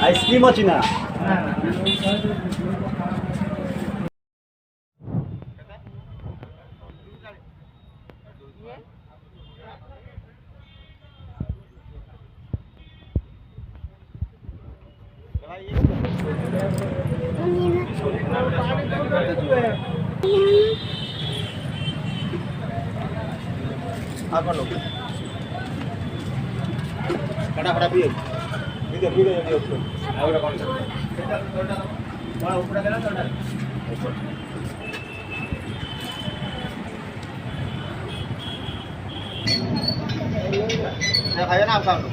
Ice cream আছে না apa lo? Kada video. Video. Ayo udah kontak. Mau udah jalan sudah. Ya kayak apa lo?